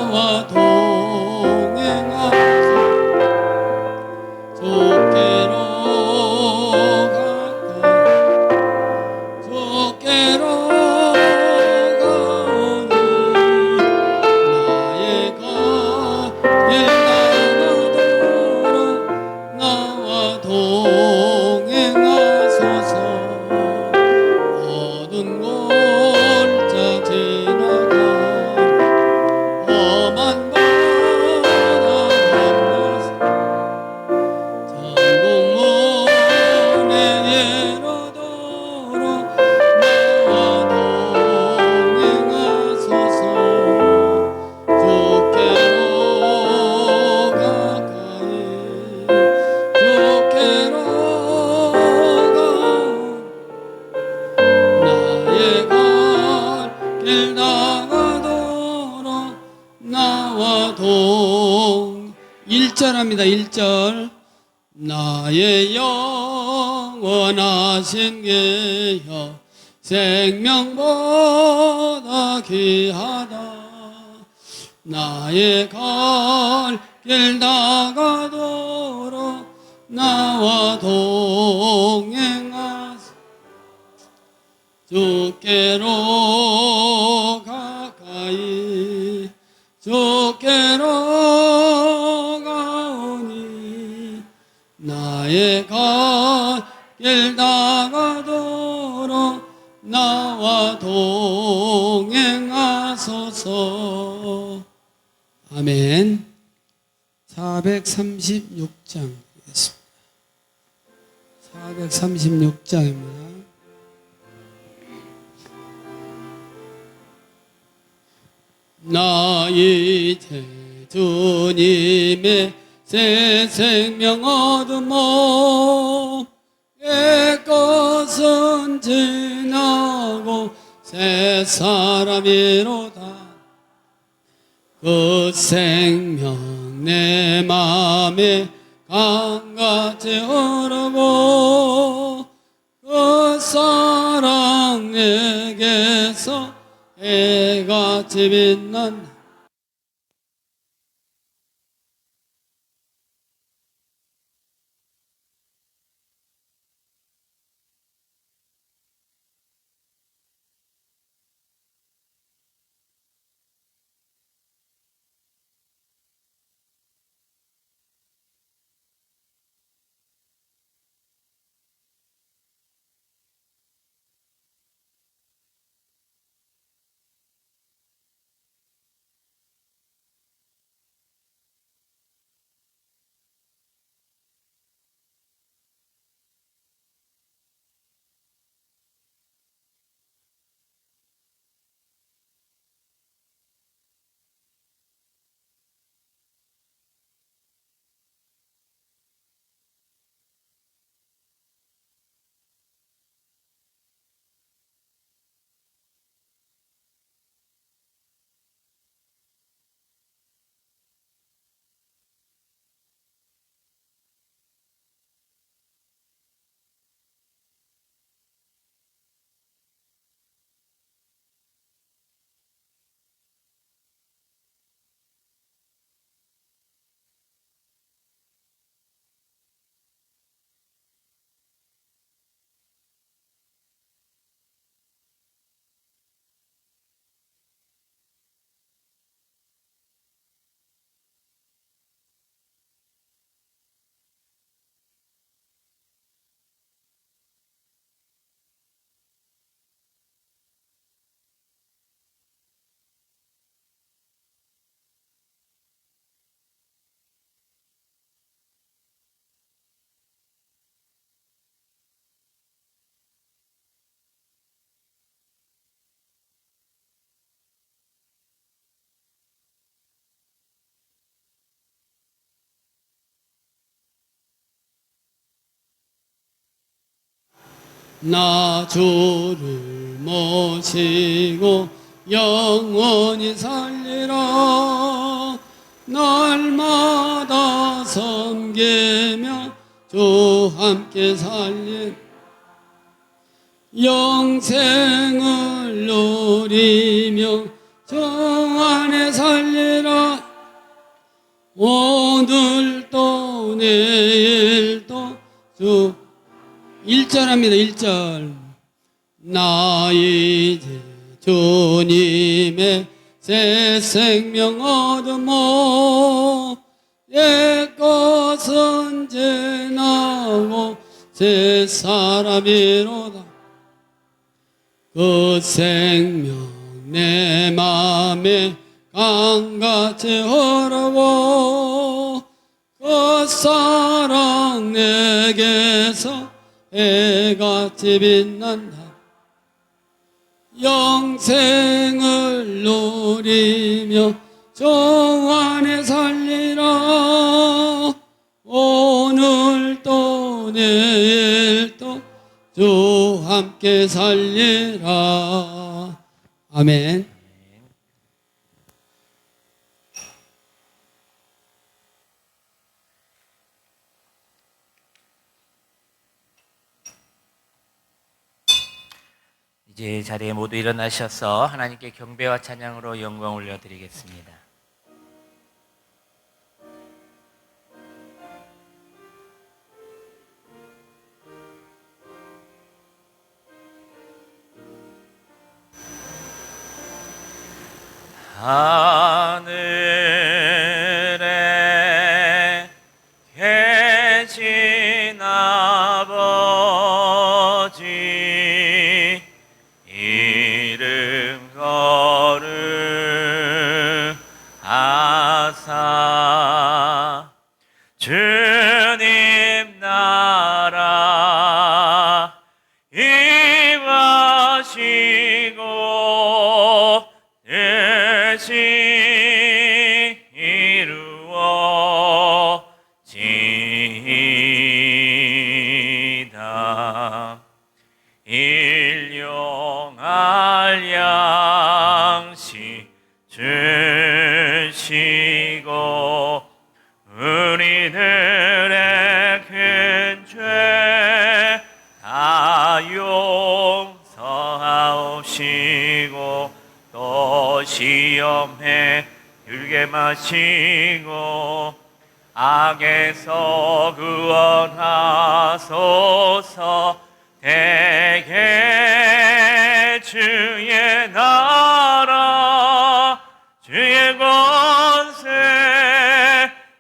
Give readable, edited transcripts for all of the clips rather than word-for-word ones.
나와 동행하소서. 주께로 가까이 주께로 가오니 나의 길 나가도록 나와 동행하소서. 어두운 골짜 지나가 험한 바다 건너서 천국 문에 이르도록 나와 동행하소서. 주께로 가까이 주께로 나의 갈 길 나가도록 나와 1절합니다. 1절. 나의 영원하신 계여 생명보다 귀하다. 나의 갈 길 나가도록 나와 동행하소서. 주께로 가까이 주께로 가오니 나의 갈 길 나가도록 나와 동행하소서. 아멘. 436장 되겠습니다. 436장입니다. 나 이제 주님의 새 생명 얻으모 옛 것은 지나고 새 사람이로다. 그 생명 내 맘에 강같이 흐르고 그 사랑 내게서 해같이 빛난다. 나 주를 모시고 영원히 살리라. 날마다 섬기며 주 함께 살리 영생을 누리며 주 안에 살리라. 오늘도 내일도 주 1절합니다. 1절. 나 이제 주님의 새 생명 얻으모 옛 것은 지나고 새 사람이로다. 그 생명 내 맘에 강같이 흐르고 그 사랑 내게서 해같이 빛난다. 영생을 누리며 주 안에 살리라. 오늘도 내일도 주 함께 살리라. 아멘. 이제 자리에 모두 일어나셔서 하나님께 경배와 찬양으로 영광 올려드리겠습니다. 하늘에 계신 아버지 이름 거룩하사 주님 나라 임하시고 뜻이 이루어지이다. 일용할 양식 주시고 우리들의 큰 죄 다 용서하옵시고 또 시험에 들게 마시고 악에서 구원하소서. 대개 주의 나라 주의 권세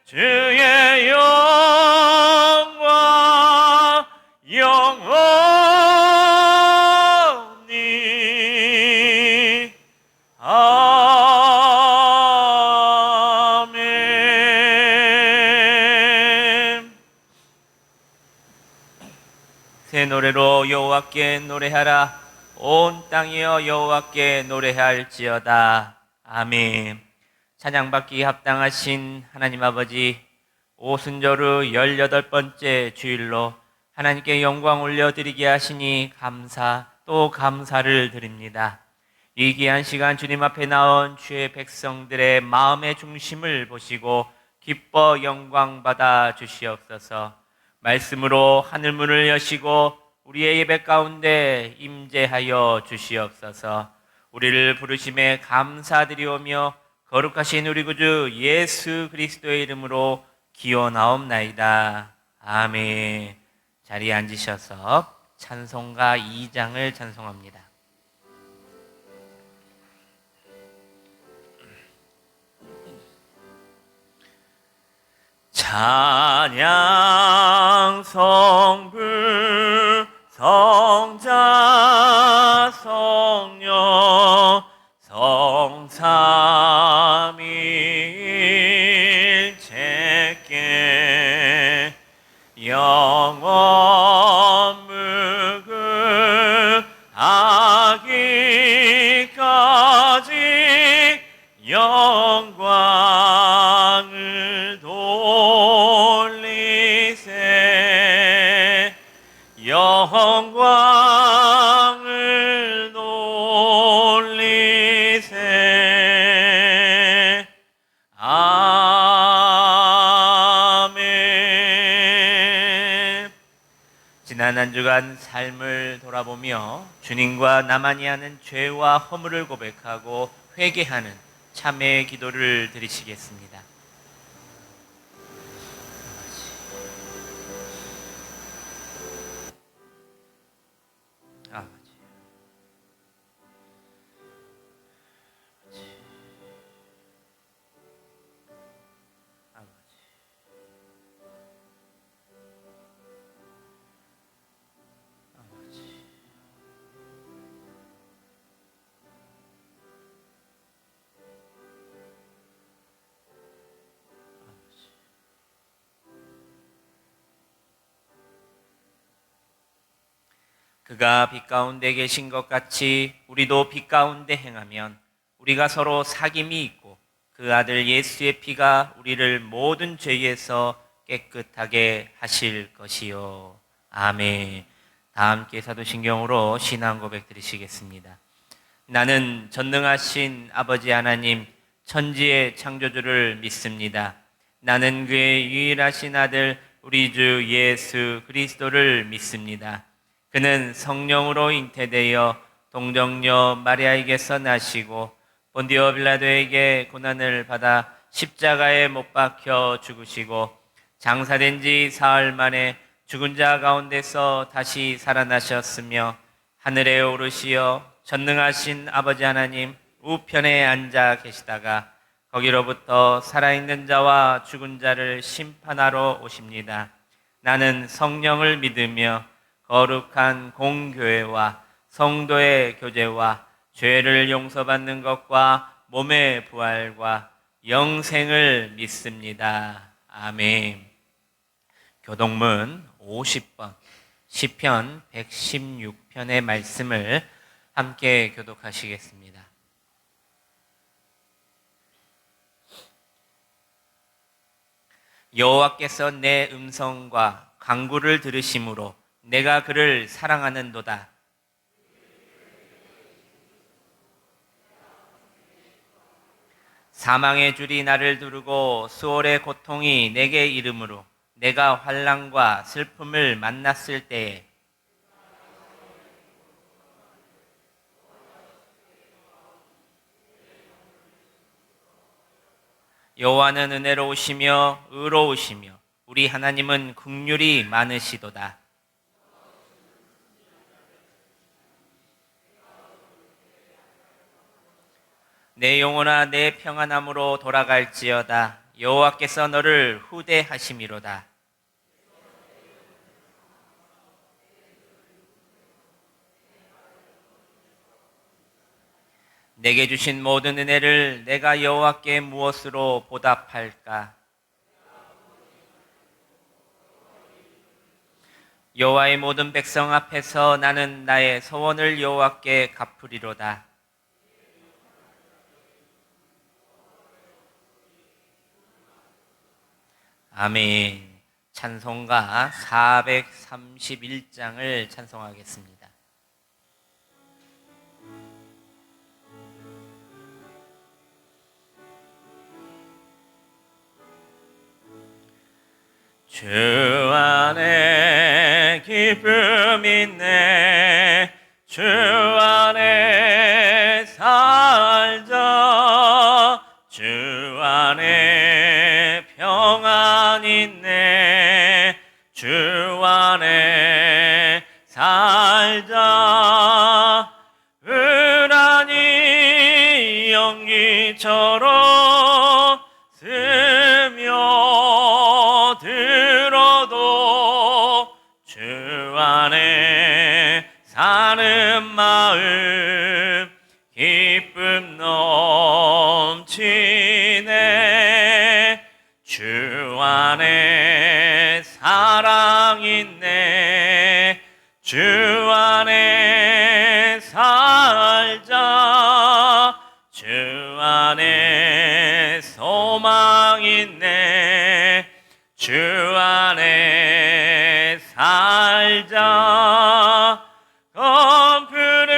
주의 영광 영원히 아멘. 새 노래로 여호와께 노래하라. 온 땅이여 여호와께 노래할지어다. 아멘. 찬양받기 합당하신 하나님 아버지, 오순절의 18번째 주일로 하나님께 영광 올려드리게 하시니 감사 또 감사를 드립니다. 이 귀한 시간 주님 앞에 나온 주의 백성들의 마음의 중심을 보시고 기뻐 영광 받아 주시옵소서. 말씀으로 하늘문을 여시고 우리의 예배 가운데 임재하여 주시옵소서. 우리를 부르심에 감사드리오며 거룩하신 우리 구주 예수 그리스도의 이름으로 기원하옵나이다. 아멘. 자리에 앉으셔서 찬송가 2장을 찬송합니다. 찬양 성부 성자 성령 성삼일체께 영원 무궁하기까지 영광을 돌리세. 영광을 돌리세. 아멘. 지난 한 주간 삶을 돌아보며 주님과 나만이 하는 죄와 허물을 고백하고 회개하는 참회의 기도를 드리시겠습니다. 그가 빛 가운데 계신 것 같이 우리도 빛 가운데 행하면 우리가 서로 사귐이 있고 그 아들 예수의 피가 우리를 모든 죄에서 깨끗하게 하실 것이요. 아멘. 다 함께 사도신경으로 신앙 고백 드리시겠습니다. 나는 전능하신 아버지 하나님 천지의 창조주를 믿습니다. 나는 그의 유일하신 아들 우리 주 예수 그리스도를 믿습니다. 그는 성령으로 잉태되어 동정녀 마리아에게서 나시고 본디오 빌라도에게 고난을 받아 십자가에 못 박혀 죽으시고 장사된 지 사흘 만에 죽은 자 가운데서 다시 살아나셨으며 하늘에 오르시어 전능하신 아버지 하나님 우편에 앉아 계시다가 거기로부터 살아있는 자와 죽은 자를 심판하러 오십니다. 나는 성령을 믿으며 거룩한 공교회와 성도의 교제와 죄를 용서받는 것과 몸의 부활과 영생을 믿습니다. 아멘. 교동문 50번 시편 116편의 말씀을 함께 교독하시겠습니다. 여호와께서 내 음성과 간구를 들으심으로 내가 그를 사랑하는도다. 사망의 줄이 나를 두르고 수월의 고통이 내게 이르므로 내가 환난과 슬픔을 만났을 때에 여호와는 은혜로우시며 의로우시며 우리 하나님은 긍휼이 많으시도다. 내 영혼아 내 평안함으로 돌아갈지어다. 여호와께서 너를 후대하심이로다. 내게 주신 모든 은혜를 내가 여호와께 무엇으로 보답할까? 여호와의 모든 백성 앞에서 나는 나의 소원을 여호와께 갚으리로다. 아멘. 찬송가 431장을 찬송하겠습니다. 주 안에 기쁨 있네 주 안에 살자 주 안에 평안 있네 주 안에 살자 은하니 연기처럼 스며들어도 주 안에 사는 마음 기쁨 넘치네 주 안에 사랑 있네 주 안에 살자 주 안에 소망 있네 주 안에 살자 검푸른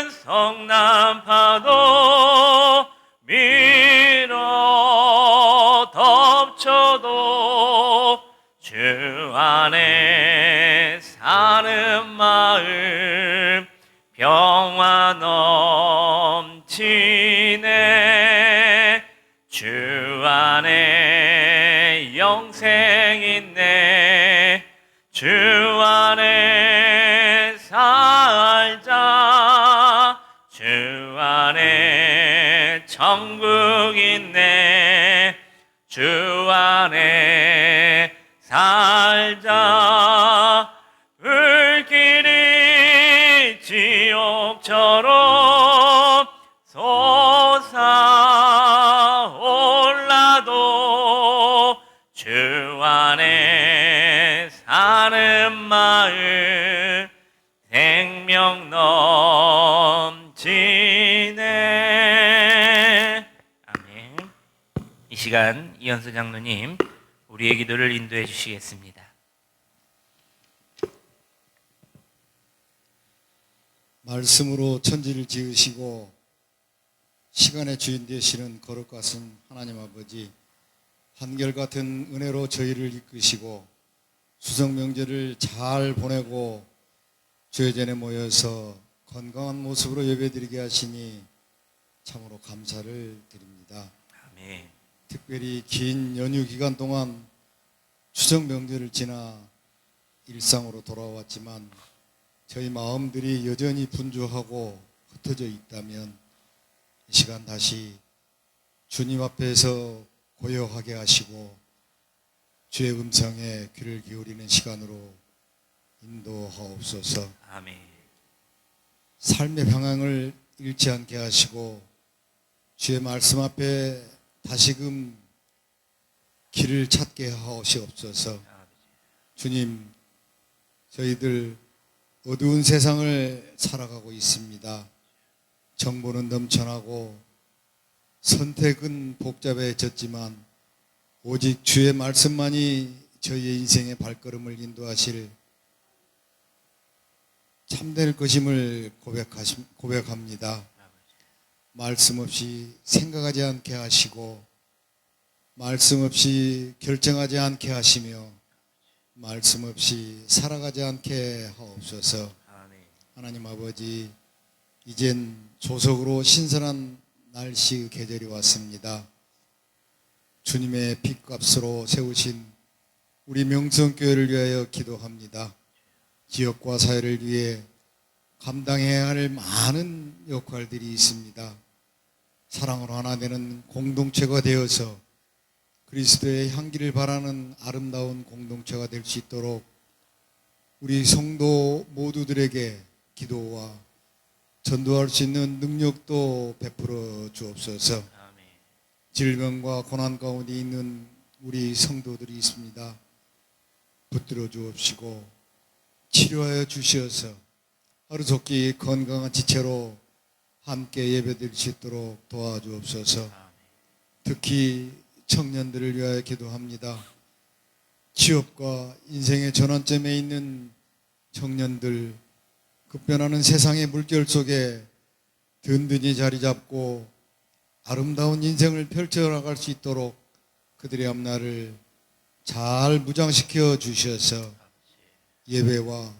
성난파도 밀어 덮쳐도 주 안에 사는 마음 평화 넘치네 주 안에 영생 있네 주 안에 살자 주 안에 천국 있네 주 안에 살자 불길이 지옥처럼 솟아올라도 주 안에 사는 마음 이 시간 이현수 장로님 우리의 기도를 인도해 주시겠습니다. 말씀으로 천지를 지으시고 시간의 주인 되시는 거룩하신 하나님 아버지, 한결같은 은혜로 저희를 이끄시고 수성 명절을 잘 보내고 주의 전에 모여서 건강한 모습으로 예배드리게 하시니 참으로 감사를 드립니다. 아멘. 특별히 긴 연휴 기간 동안 추석 명절을 지나 일상으로 돌아왔지만 저희 마음들이 여전히 분주하고 흩어져 있다면 이 시간 다시 주님 앞에서 고요하게 하시고 주의 음성에 귀를 기울이는 시간으로 인도하옵소서. 아멘. 삶의 방향을 잃지 않게 하시고 주의 말씀 앞에 다시금 길을 찾게 하옵소서. 주님, 저희들 어두운 세상을 살아가고 있습니다. 정보는 넘쳐나고 선택은 복잡해졌지만 오직 주의 말씀만이 저희의 인생의 발걸음을 인도하실 참될 것임을 고백합니다. 말씀 없이 생각하지 않게 하시고 말씀 없이 결정하지 않게 하시며 말씀 없이 살아가지 않게 하옵소서. 아멘. 하나님 아버지, 이젠 조석으로 신선한 날씨 계절이 왔습니다. 주님의 핏값으로 세우신 우리 명성교회를 위하여 기도합니다. 지역과 사회를 위해 감당해야 할 많은 역할들이 있습니다. 사랑으로 하나 되는 공동체가 되어서 그리스도의 향기를 바라는 아름다운 공동체가 될 수 있도록 우리 성도 모두들에게 기도와 전도할 수 있는 능력도 베풀어 주옵소서. 아멘. 질병과 고난 가운데 있는 우리 성도들이 있습니다. 붙들어 주옵시고 치료하여 주시어서 하루속히 건강한 지체로 함께 예배드릴 수 있도록 도와주옵소서. 아멘. 특히 청년들을 위하여 기도합니다. 취업과 인생의 전환점에 있는 청년들, 급변하는 세상의 물결 속에 든든히 자리 잡고 아름다운 인생을 펼쳐나갈 수 있도록 그들의 앞날을 잘 무장시켜 주셔서 예배와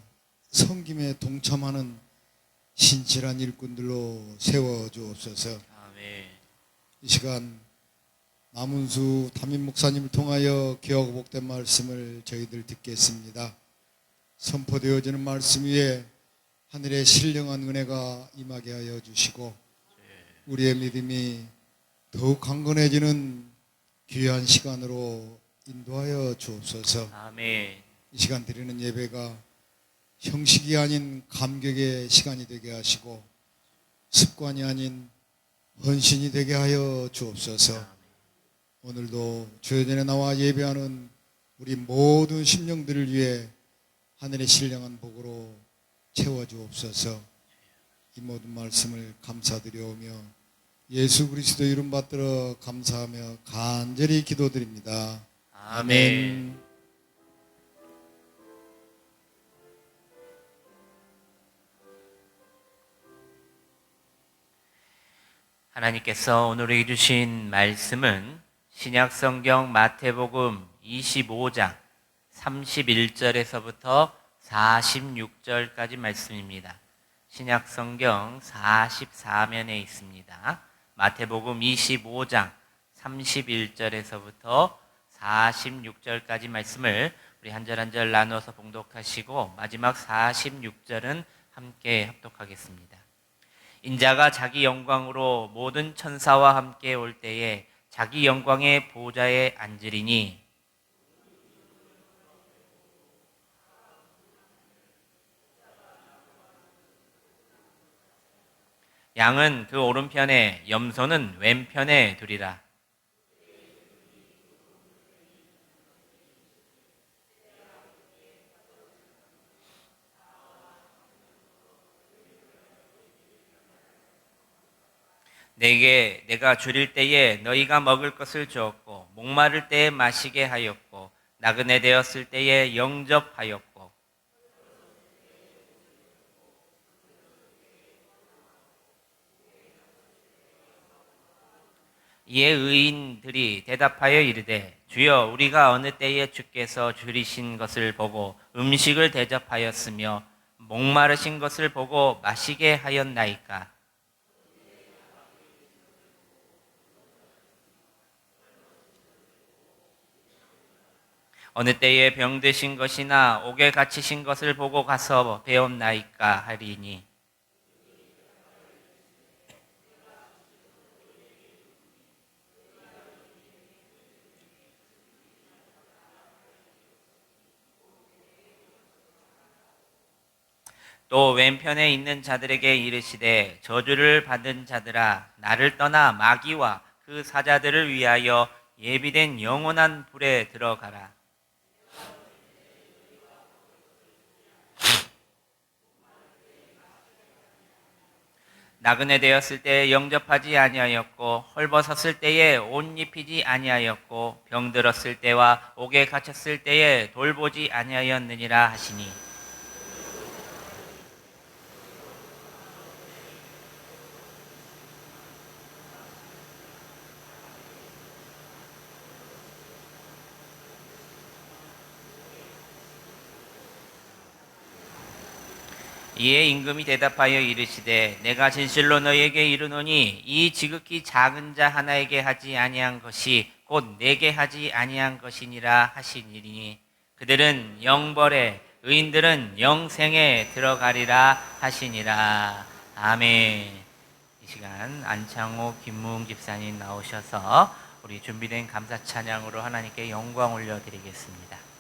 섬김에 동참하는 신실한 일꾼들로 세워 주옵소서. 아멘. 이 시간 남은수 담임 목사님을 통하여 귀하고 복된 말씀을 저희들 듣겠습니다. 선포되어지는 말씀 위에 하늘의 신령한 은혜가 임하게 하여 주시고 우리의 믿음이 더욱 강건해지는 귀한 시간으로 인도하여 주옵소서. 아멘. 이 시간 드리는 예배가 형식이 아닌 감격의 시간이 되게 하시고 습관이 아닌 헌신이 되게 하여 주옵소서. 오늘도 주의 전에 나와 예배하는 우리 모든 심령들을 위해 하늘의 신령한 복으로 채워주옵소서. 이 모든 말씀을 감사드려오며 예수 그리스도 이름 받들어 감사하며 간절히 기도드립니다. 아멘. 하나님께서 오늘 우리에게 주신 말씀은 신약성경 마태복음 25장 31절에서부터 46절까지 말씀입니다. 신약성경 44면에 있습니다. 마태복음 25장 31절에서부터 46절까지 말씀을 우리 한 절 한 절 나누어서 봉독하시고 마지막 46절은 함께 합독하겠습니다. 인자가 자기 영광으로 모든 천사와 함께 올 때에 자기 영광의 보좌에 앉으리니 양은 그 오른편에 염소는 왼편에 두리라. 내게 내가 줄일 때에 너희가 먹을 것을 주었고 목마를 때에 마시게 하였고 나그네 되었을 때에 영접하였고 이에 의인들이 대답하여 이르되 주여 우리가 어느 때에 주께서 줄이신 것을 보고 음식을 대접하였으며 목마르신 것을 보고 마시게 하였나이까. 어느 때에 병드신 것이나 옥에 갇히신 것을 보고 가서 배웠나이까 하리니 또 왼편에 있는 자들에게 이르시되 저주를 받은 자들아 나를 떠나 마귀와 그 사자들을 위하여 예비된 영원한 불에 들어가라. 나그네 되었을 때에 영접하지 아니하였고 헐벗었을 때에 옷 입히지 아니하였고 병들었을 때와 옥에 갇혔을 때에 돌보지 아니하였느니라 하시니 이에 임금이 대답하여 이르시되 내가 진실로 너희에게 이르노니 이 지극히 작은 자 하나에게 하지 아니한 것이 곧 내게 하지 아니한 것이니라 하시니니 그들은 영벌에 의인들은 영생에 들어가리라 하시니라. 아멘. 이 시간 안창호 김무웅 집사님 나오셔서 우리 준비된 감사 찬양으로 하나님께 영광 올려드리겠습니다.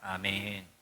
아멘.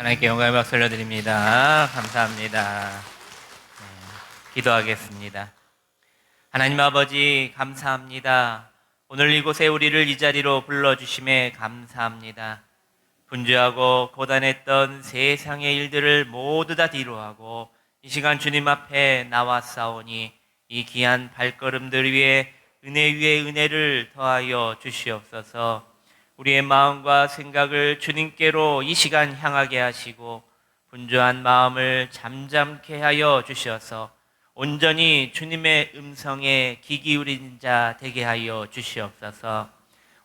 하나님께 영광의 박수 올려드립니다. 감사합니다. 기도하겠습니다. 하나님 아버지 감사합니다. 오늘 이곳에 우리를 이 자리로 불러주심에 감사합니다. 분주하고 고단했던 세상의 일들을 모두 다 뒤로하고 이 시간 주님 앞에 나왔사오니 이 귀한 발걸음들 위에 은혜 위에 은혜를 더하여 주시옵소서. 우리의 마음과 생각을 주님께로 이 시간 향하게 하시고 분주한 마음을 잠잠케 하여 주셔서 온전히 주님의 음성에 귀 기울인 자 되게 하여 주시옵소서.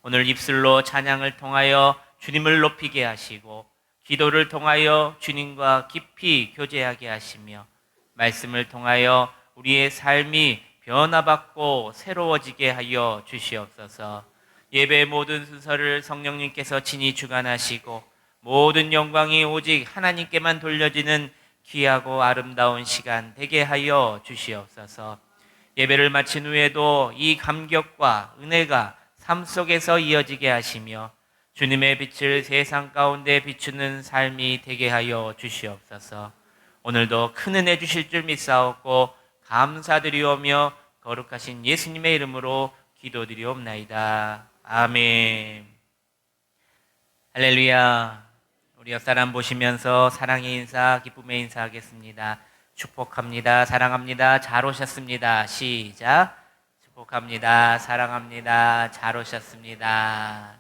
오늘 입술로 찬양을 통하여 주님을 높이게 하시고 기도를 통하여 주님과 깊이 교제하게 하시며 말씀을 통하여 우리의 삶이 변화받고 새로워지게 하여 주시옵소서. 예배의 모든 순서를 성령님께서 친히 주관하시고 모든 영광이 오직 하나님께만 돌려지는 귀하고 아름다운 시간 되게 하여 주시옵소서. 예배를 마친 후에도 이 감격과 은혜가 삶 속에서 이어지게 하시며 주님의 빛을 세상 가운데 비추는 삶이 되게 하여 주시옵소서. 오늘도 큰 은혜 주실 줄 믿사옵고 감사드리오며 거룩하신 예수님의 이름으로 기도드리옵나이다. 아멘. 할렐루야. 우리 옆 사람 보시면서 사랑의 인사, 기쁨의 인사 하겠습니다. 축복합니다. 사랑합니다. 잘 오셨습니다. 시작. 축복합니다. 사랑합니다. 잘 오셨습니다.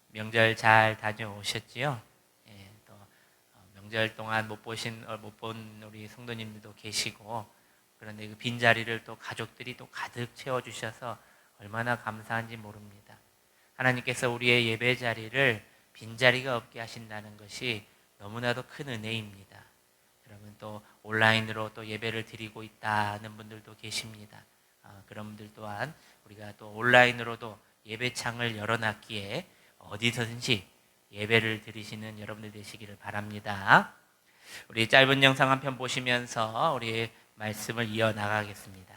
명절 잘 다녀오셨지요? 또 명절 동안 못 본 우리 성도님들도 계시고, 그런데 그 빈자리를 또 가족들이 또 가득 채워주셔서 얼마나 감사한지 모릅니다. 하나님께서 우리의 예배 자리를 빈자리가 없게 하신다는 것이 너무나도 큰 은혜입니다. 여러분 또 온라인으로 또 예배를 드리고 있다는 분들도 계십니다. 그런 분들 또한 우리가 또 온라인으로도 예배창을 열어놨기에 어디서든지 예배를 드리시는 여러분들 되시기를 바랍니다. 우리 짧은 영상 한 편 보시면서 우리 말씀을 이어나가겠습니다.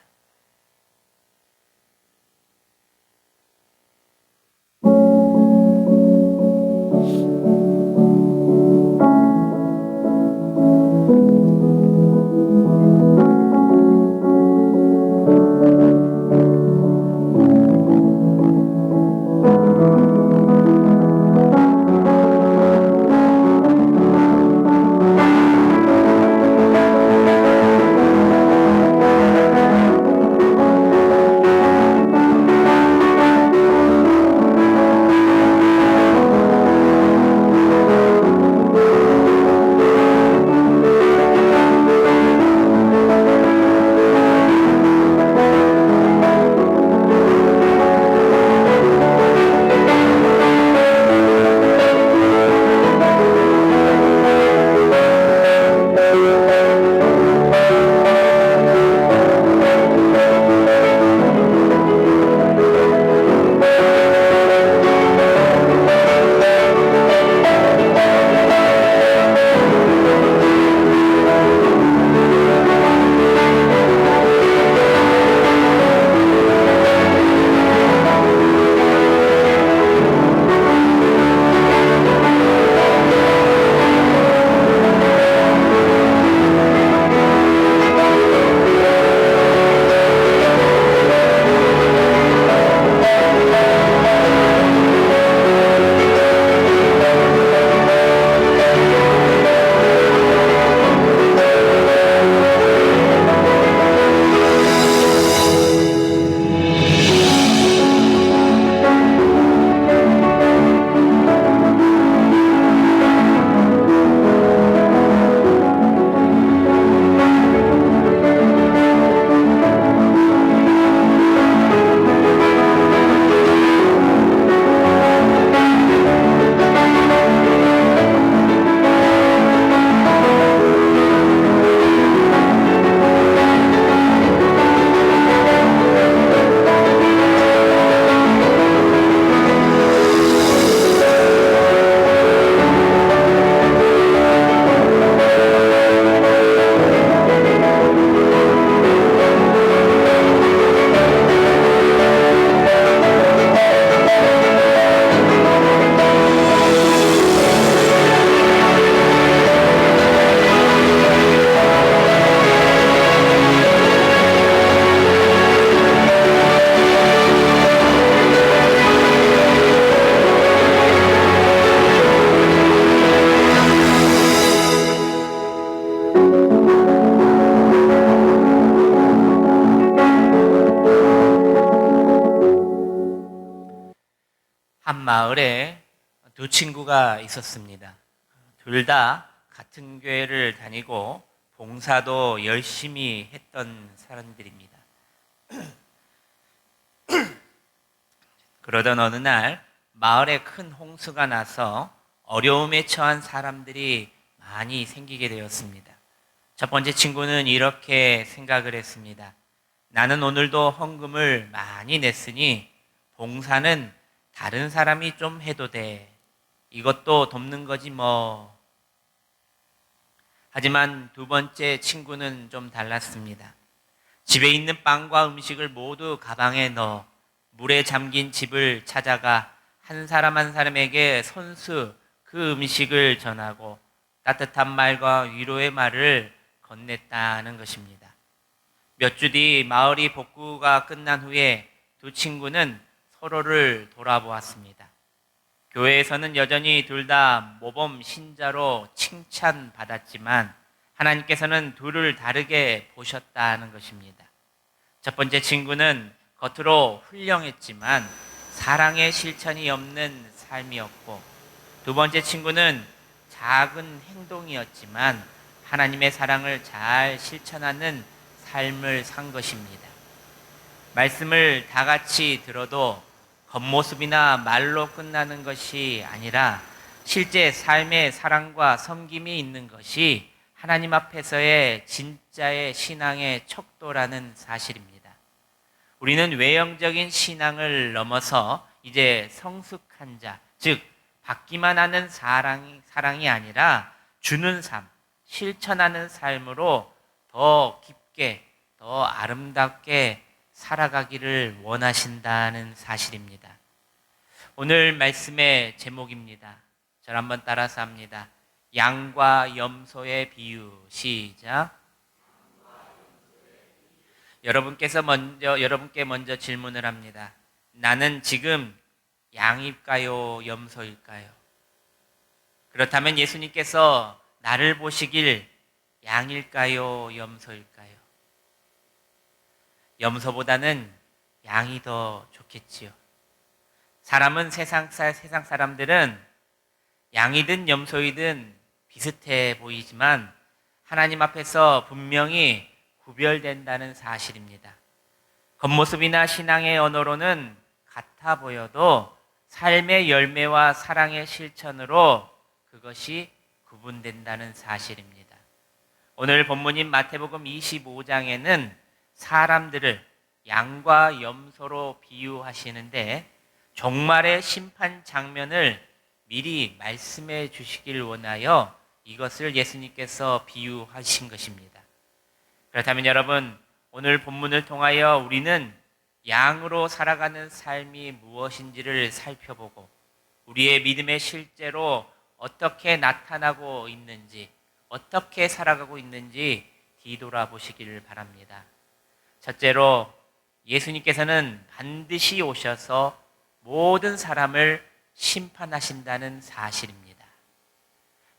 한 마을에 두 친구가 있었습니다. 둘 다 같은 교회를 다니고 봉사도 열심히 했던 사람들입니다. 그러던 어느 날 마을에 큰 홍수가 나서 어려움에 처한 사람들이 많이 생기게 되었습니다. 첫 번째 친구는 이렇게 생각을 했습니다. 나는 오늘도 헌금을 많이 냈으니 봉사는 다른 사람이 좀 해도 돼. 이것도 돕는 거지 뭐. 하지만 두 번째 친구는 좀 달랐습니다. 집에 있는 빵과 음식을 모두 가방에 넣어 물에 잠긴 집을 찾아가 한 사람 한 사람에게 손수 그 음식을 전하고 따뜻한 말과 위로의 말을 건넸다는 것입니다. 몇 주 뒤 마을이 복구가 끝난 후에 두 친구는 서로를 돌아보았습니다. 교회에서는 여전히 둘 다 모범 신자로 칭찬받았지만 하나님께서는 둘을 다르게 보셨다는 것입니다. 첫 번째 친구는 겉으로 훌륭했지만 사랑의 실천이 없는 삶이었고, 두 번째 친구는 작은 행동이었지만 하나님의 사랑을 잘 실천하는 삶을 산 것입니다. 말씀을 다 같이 들어도 겉모습이나 말로 끝나는 것이 아니라 실제 삶의 사랑과 섬김이 있는 것이 하나님 앞에서의 진짜의 신앙의 척도라는 사실입니다. 우리는 외형적인 신앙을 넘어서 이제 성숙한 자, 즉 받기만 하는 사랑이 아니라 주는 삶, 실천하는 삶으로 더 깊게, 더 아름답게 살아가기를 원하신다는 사실입니다. 오늘 말씀의 제목입니다. 저를 한번 따라서 합니다. 양과 염소의 비유. 시작. 여러분께 먼저 질문을 합니다. 나는 지금 양일까요? 염소일까요? 그렇다면 예수님께서 나를 보시길 양일까요? 염소일까요? 염소보다는 양이 더 좋겠지요. 세상 사람들은 양이든 염소이든 비슷해 보이지만 하나님 앞에서 분명히 구별된다는 사실입니다. 겉모습이나 신앙의 언어로는 같아 보여도 삶의 열매와 사랑의 실천으로 그것이 구분된다는 사실입니다. 오늘 본문인 마태복음 25장에는 사람들을 양과 염소로 비유하시는데 종말의 심판 장면을 미리 말씀해 주시길 원하여 이것을 예수님께서 비유하신 것입니다. 그렇다면 여러분, 오늘 본문을 통하여 우리는 양으로 살아가는 삶이 무엇인지를 살펴보고 우리의 믿음의 실제로 어떻게 나타나고 있는지, 어떻게 살아가고 있는지 뒤돌아보시기를 바랍니다. 첫째로 예수님께서는 반드시 오셔서 모든 사람을 심판하신다는 사실입니다.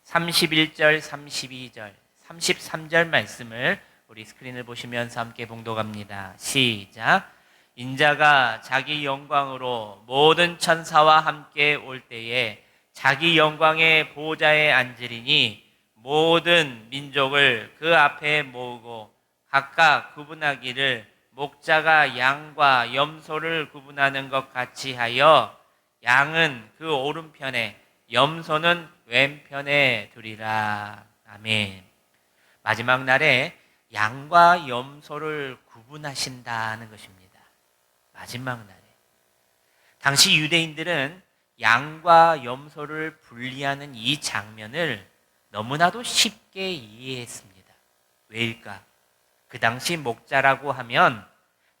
31절, 32절, 33절 말씀을 우리 스크린을 보시면서 함께 봉독합니다. 시작. 인자가 자기 영광으로 모든 천사와 함께 올 때에 자기 영광의 보좌에 앉으리니 모든 민족을 그 앞에 모으고 각각 구분하기를 목자가 양과 염소를 구분하는 것 같이 하여 양은 그 오른편에 염소는 왼편에 두리라. 아멘. 마지막 날에 양과 염소를 구분하신다는 것입니다. 마지막 날에. 당시 유대인들은 양과 염소를 분리하는 이 장면을 너무나도 쉽게 이해했습니다. 왜일까? 그 당시 목자라고 하면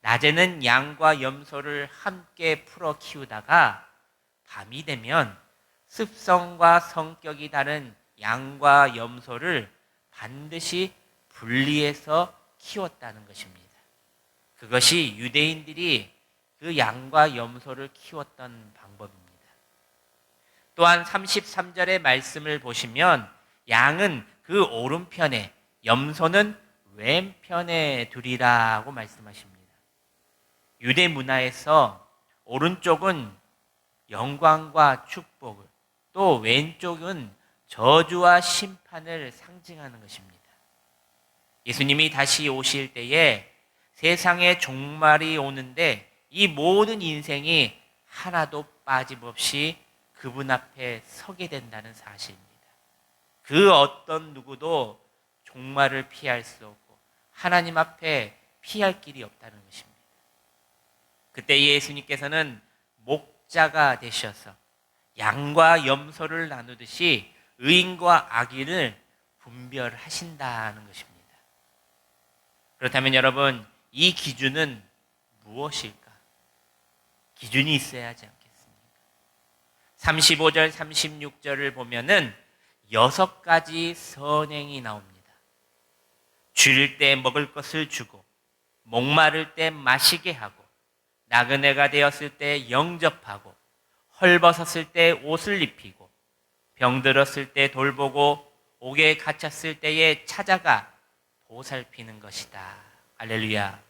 낮에는 양과 염소를 함께 풀어 키우다가 밤이 되면 습성과 성격이 다른 양과 염소를 반드시 분리해서 키웠다는 것입니다. 그것이 유대인들이 그 양과 염소를 키웠던 방법입니다. 또한 33절의 말씀을 보시면 양은 그 오른편에, 염소는 왼편에 두리라고 말씀하십니다. 유대 문화에서 오른쪽은 영광과 축복을, 또 왼쪽은 저주와 심판을 상징하는 것입니다. 예수님이 다시 오실 때에 세상에 종말이 오는데 이 모든 인생이 하나도 빠짐없이 그분 앞에 서게 된다는 사실입니다. 그 어떤 누구도 종말을 피할 수 없고 하나님 앞에 피할 길이 없다는 것입니다. 그때 예수님께서는 목자가 되셔서 양과 염소를 나누듯이 의인과 악인을 분별하신다는 것입니다. 그렇다면 여러분, 이 기준은 무엇일까? 기준이 있어야 하지 않겠습니까? 35절, 36절을 보면은 6가지 선행이 나옵니다. 줄일 때 먹을 것을 주고, 목마를 때 마시게 하고, 나그네가 되었을 때 영접하고, 헐벗었을 때 옷을 입히고, 병들었을 때 돌보고, 옥에 갇혔을 때에 찾아가 보살피는 것이다. 할렐루야.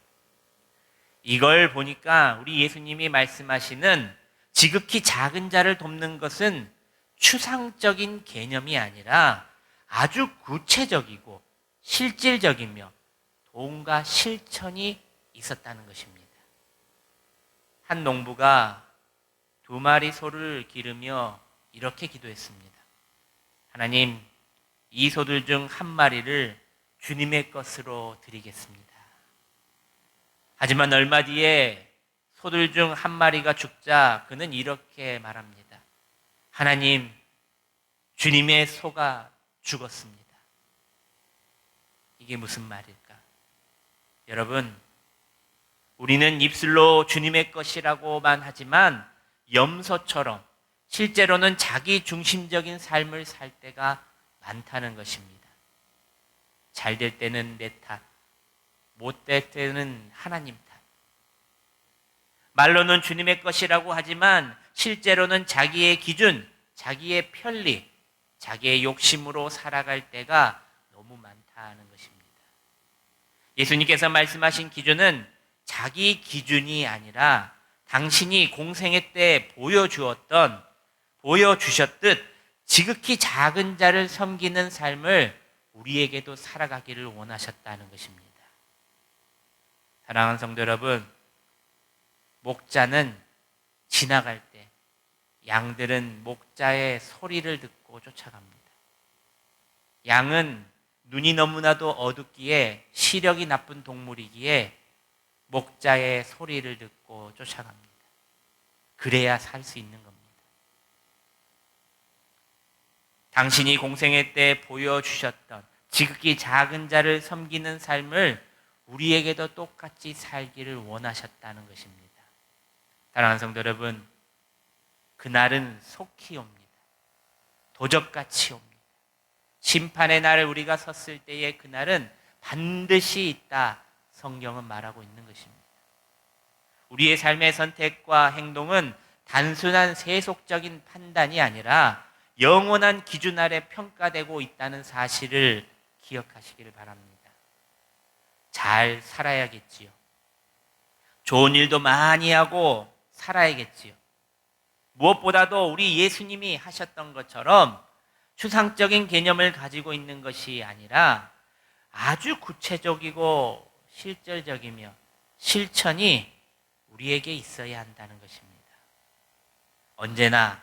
이걸 보니까 우리 예수님이 말씀하시는 지극히 작은 자를 돕는 것은 추상적인 개념이 아니라 아주 구체적이고 실질적이며 도움과 실천이 있었다는 것입니다. 한 농부가 2마리 소를 기르며 이렇게 기도했습니다. 하나님, 이 소들 중 1마리를 주님의 것으로 드리겠습니다. 하지만 얼마 뒤에 소들 중 1마리가 죽자 그는 이렇게 말합니다. 하나님, 주님의 소가 죽었습니다. 이게 무슨 말일까? 여러분, 우리는 입술로 주님의 것이라고만 하지만 염소처럼 실제로는 자기 중심적인 삶을 살 때가 많다는 것입니다. 잘 될 때는 내 탓, 못 될 때는 하나님 탓. 말로는 주님의 것이라고 하지만 실제로는 자기의 기준, 자기의 편리, 자기의 욕심으로 살아갈 때가 너무 많다는 것입니다. 예수님께서 말씀하신 기준은 자기 기준이 아니라 당신이 공생애 때 보여주셨듯 지극히 작은 자를 섬기는 삶을 우리에게도 살아가기를 원하셨다는 것입니다. 사랑하는 성도 여러분, 목자는 지나갈 때 양들은 목자의 소리를 듣고 쫓아갑니다. 양은 눈이 너무나도 어둡기에 시력이 나쁜 동물이기에 목자의 소리를 듣고 쫓아갑니다. 그래야 살 수 있는 겁니다. 당신이 공생애 때 보여주셨던 지극히 작은 자를 섬기는 삶을 우리에게도 똑같이 살기를 원하셨다는 것입니다. 사랑하는 성도 여러분, 그날은 속히 옵니다. 도적같이 옵니다. 심판의 날을 우리가 섰을 때의 그날은 반드시 있다. 성경은 말하고 있는 것입니다. 우리의 삶의 선택과 행동은 단순한 세속적인 판단이 아니라 영원한 기준 아래 평가되고 있다는 사실을 기억하시기를 바랍니다. 잘 살아야겠지요. 좋은 일도 많이 하고 살아야겠지요. 무엇보다도 우리 예수님이 하셨던 것처럼 추상적인 개념을 가지고 있는 것이 아니라 아주 구체적이고 실질적이며 실천이 우리에게 있어야 한다는 것입니다. 언제나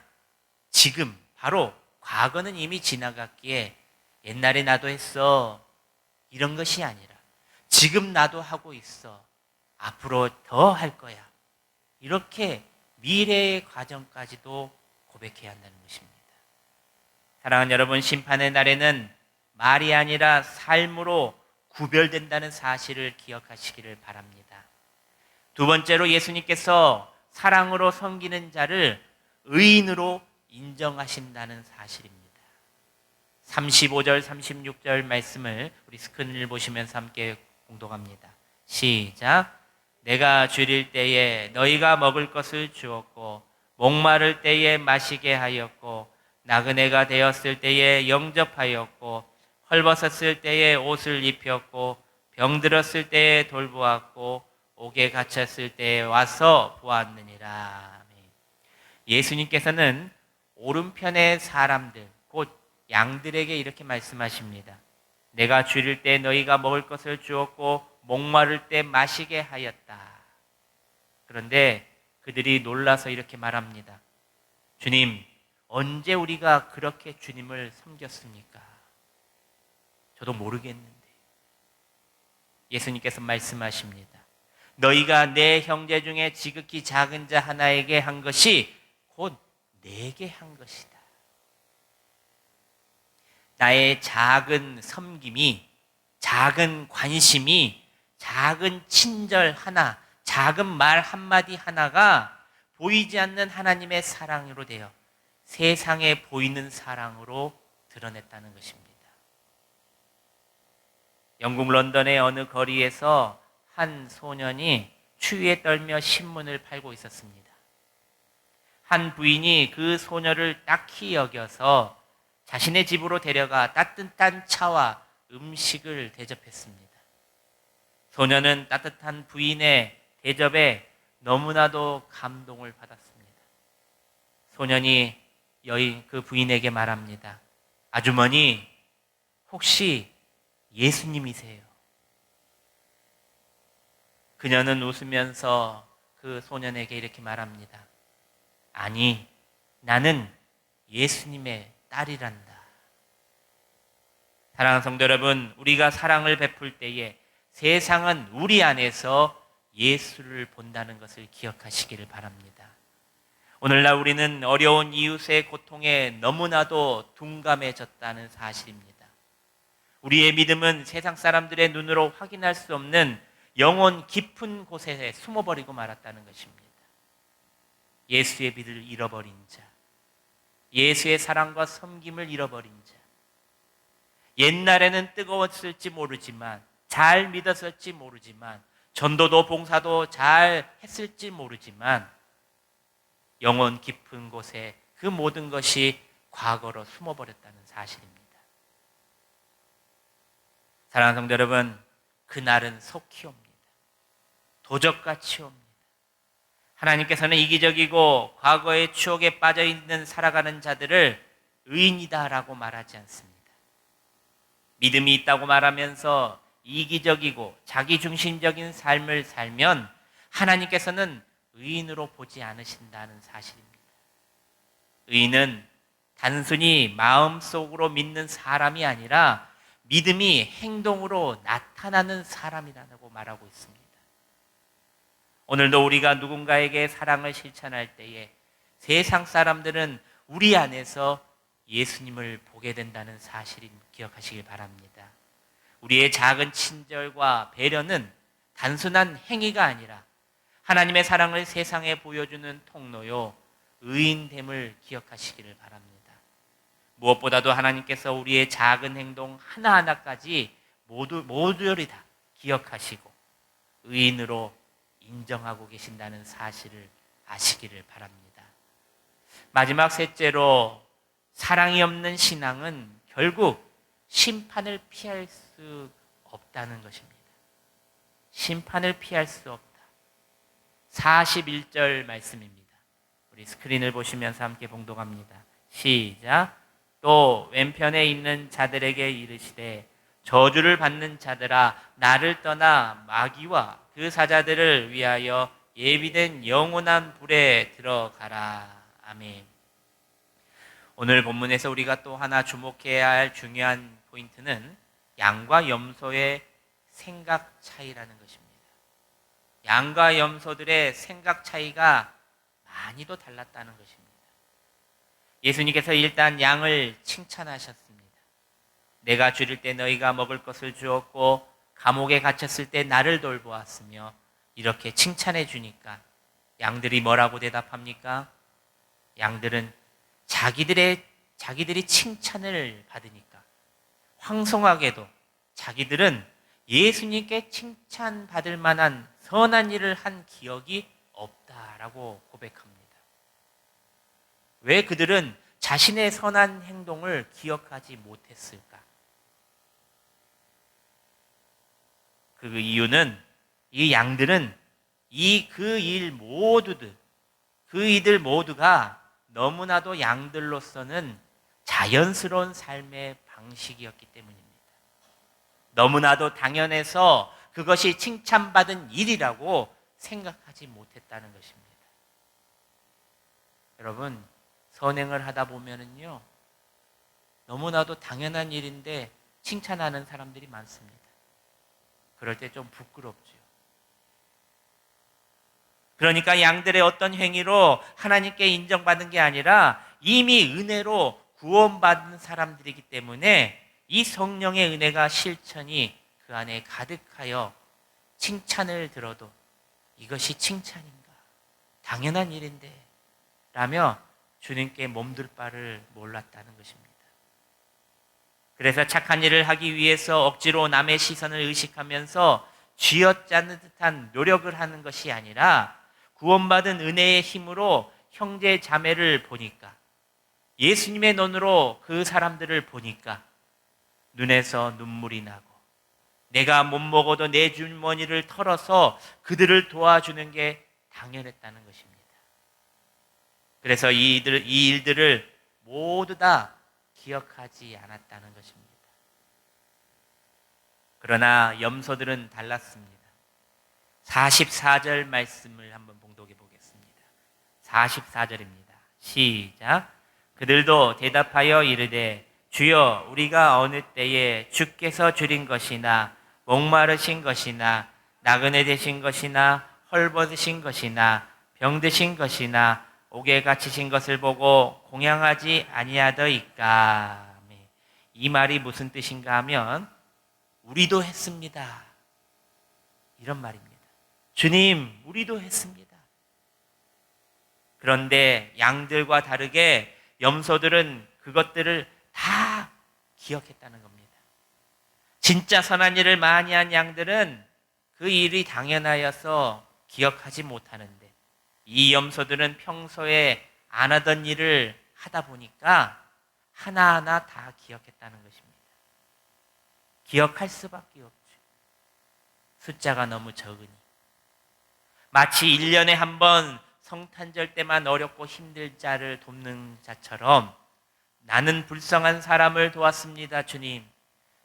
지금 바로 과거는 이미 지나갔기에 옛날에 나도 했어 이런 것이 아니라 지금 나도 하고 있어 앞으로 더 할 거야 이렇게 미래의 과정까지도 고백해야 한다는 것입니다. 사랑하는 여러분, 심판의 날에는 말이 아니라 삶으로 구별된다는 사실을 기억하시기를 바랍니다. 두 번째로 예수님께서 사랑으로 섬기는 자를 의인으로 인정하신다는 사실입니다. 35절, 36절 말씀을 우리 스크린을 보시면서 함께 공독합니다. 시작. 내가 줄일 때에 너희가 먹을 것을 주었고 목마를 때에 마시게 하였고 나그네가 되었을 때에 영접하였고 헐벗었을 때에 옷을 입혔고 병들었을 때에 돌보았고 옥에 갇혔을 때에 와서 보았느니라. 예수님께서는 오른편의 사람들, 곧 양들에게 이렇게 말씀하십니다. 내가 줄일 때 너희가 먹을 것을 주었고 목마를 때 마시게 하였다. 그런데 그들이 놀라서 이렇게 말합니다. 주님, 언제 우리가 그렇게 주님을 섬겼습니까? 저도 모르겠는데. 예수님께서 말씀하십니다. 너희가 내 형제 중에 지극히 작은 자 하나에게 한 것이 곧 내게 한 것이다. 나의 작은 섬김이, 작은 관심이, 작은 친절 하나, 작은 말 한마디 하나가 보이지 않는 하나님의 사랑으로 되어 세상에 보이는 사랑으로 드러냈다는 것입니다. 영국 런던의 어느 거리에서 한 소년이 추위에 떨며 신문을 팔고 있었습니다. 한 부인이 그 소녀를 딱히 여겨서 자신의 집으로 데려가 따뜻한 차와 음식을 대접했습니다. 소녀는 따뜻한 부인의 대접에 너무나도 감동을 받았습니다. 소년이 그 부인에게 말합니다. 아주머니, 혹시 예수님이세요? 그녀는 웃으면서 그 소년에게 이렇게 말합니다. 아니, 나는 예수님의 딸이란다. 사랑하는 성도 여러분, 우리가 사랑을 베풀 때에 세상은 우리 안에서 예수를 본다는 것을 기억하시기를 바랍니다. 오늘날 우리는 어려운 이웃의 고통에 너무나도 둔감해졌다는 사실입니다. 우리의 믿음은 세상 사람들의 눈으로 확인할 수 없는 영혼 깊은 곳에 숨어버리고 말았다는 것입니다. 예수의 빛을 잃어버린 자, 예수의 사랑과 섬김을 잃어버린 자, 옛날에는 뜨거웠을지 모르지만, 잘 믿었을지 모르지만, 전도도 봉사도 잘 했을지 모르지만 영혼 깊은 곳에 그 모든 것이 과거로 숨어버렸다는 사실입니다. 사랑하는 성도 여러분, 그날은 속히 옵니다. 도적같이 옵니다. 하나님께서는 이기적이고 과거의 추억에 빠져있는 살아가는 자들을 의인이다라고 말하지 않습니다. 믿음이 있다고 말하면서 이기적이고 자기중심적인 삶을 살면 하나님께서는 의인으로 보지 않으신다는 사실입니다. 의인은 단순히 마음속으로 믿는 사람이 아니라 믿음이 행동으로 나타나는 사람이라고 말하고 있습니다. 오늘도 우리가 누군가에게 사랑을 실천할 때에 세상 사람들은 우리 안에서 예수님을 보게 된다는 사실을 기억하시길 바랍니다. 우리의 작은 친절과 배려는 단순한 행위가 아니라 하나님의 사랑을 세상에 보여주는 통로요, 의인됨을 기억하시기를 바랍니다. 무엇보다도 하나님께서 우리의 작은 행동 하나하나까지 모두를 다 기억하시고 의인으로 인정하고 계신다는 사실을 아시기를 바랍니다. 마지막 셋째로, 사랑이 없는 신앙은 결국 심판을 피할 수 없다는 것입니다. 심판을 피할 수 없다. 41절 말씀입니다. 우리 스크린을 보시면서 함께 봉독합니다. 시작. 또 왼편에 있는 자들에게 이르시되 저주를 받는 자들아, 나를 떠나 마귀와 그 사자들을 위하여 예비된 영원한 불에 들어가라. 아멘. 오늘 본문에서 우리가 또 하나 주목해야 할 중요한 포인트는 양과 염소의 생각 차이라는 것입니다. 양과 염소들의 생각 차이가 많이도 달랐다는 것입니다. 예수님께서 일단 양을 칭찬하셨습니다. 내가 줄일 때 너희가 먹을 것을 주었고 감옥에 갇혔을 때 나를 돌보았으며, 이렇게 칭찬해 주니까 양들이 뭐라고 대답합니까? 양들은 자기들이 칭찬을 받으니까 황송하게도 자기들은 예수님께 칭찬받을 만한 선한 일을 한 기억이 없다라고 고백합니다. 왜 그들은 자신의 선한 행동을 기억하지 못했을까? 그 이유는 이 양들은 그 일 모두들, 그 이들 모두가 너무나도 양들로서는 자연스러운 삶의 방식이었기 때문입니다. 너무나도 당연해서 그것이 칭찬받은 일이라고 생각하지 못했다는 것입니다. 여러분, 선행을 하다 보면은요, 너무나도 당연한 일인데 칭찬하는 사람들이 많습니다. 그럴 때 좀 부끄럽죠. 그러니까 양들의 어떤 행위로 하나님께 인정받은 게 아니라 이미 은혜로 구원받은 사람들이기 때문에 이 성령의 은혜가 실천이 그 안에 가득하여 칭찬을 들어도 이것이 칭찬인가? 당연한 일인데 라며 주님께 몸둘 바를 몰랐다는 것입니다. 그래서 착한 일을 하기 위해서 억지로 남의 시선을 의식하면서 쥐어짜는 듯한 노력을 하는 것이 아니라 구원받은 은혜의 힘으로 형제 자매를 보니까, 예수님의 눈으로 그 사람들을 보니까 눈에서 눈물이 나고, 내가 못 먹어도 내 주머니를 털어서 그들을 도와주는 게 당연했다는 것입니다. 그래서 이 일들을 모두 다 기억하지 않았다는 것입니다. 그러나 염소들은 달랐습니다. 44절 말씀을 한번 봉독해 보겠습니다. 44절입니다. 시작. 그들도 대답하여 이르되 주여, 우리가 어느 때에 주께서 줄인 것이나 목마르신 것이나 나그네 되신 것이나 헐벗으신 것이나 병드신 것이나 옥에 갇히신 것을 보고 공양하지 아니하더이까. 이 말이 무슨 뜻인가 하면 우리도 했습니다, 이런 말입니다. 주님, 우리도 했습니다. 그런데 양들과 다르게 염소들은 그것들을 다 기억했다는 겁니다. 진짜 선한 일을 많이 한 양들은 그 일이 당연하여서 기억하지 못하는데, 이 염소들은 평소에 안 하던 일을 하다 보니까 하나하나 다 기억했다는 것입니다. 기억할 수밖에 없죠. 숫자가 너무 적으니. 마치 1년에 한 번 성탄절 때만 어렵고 힘들 자를 돕는 자처럼, 나는 불쌍한 사람을 도왔습니다, 주님.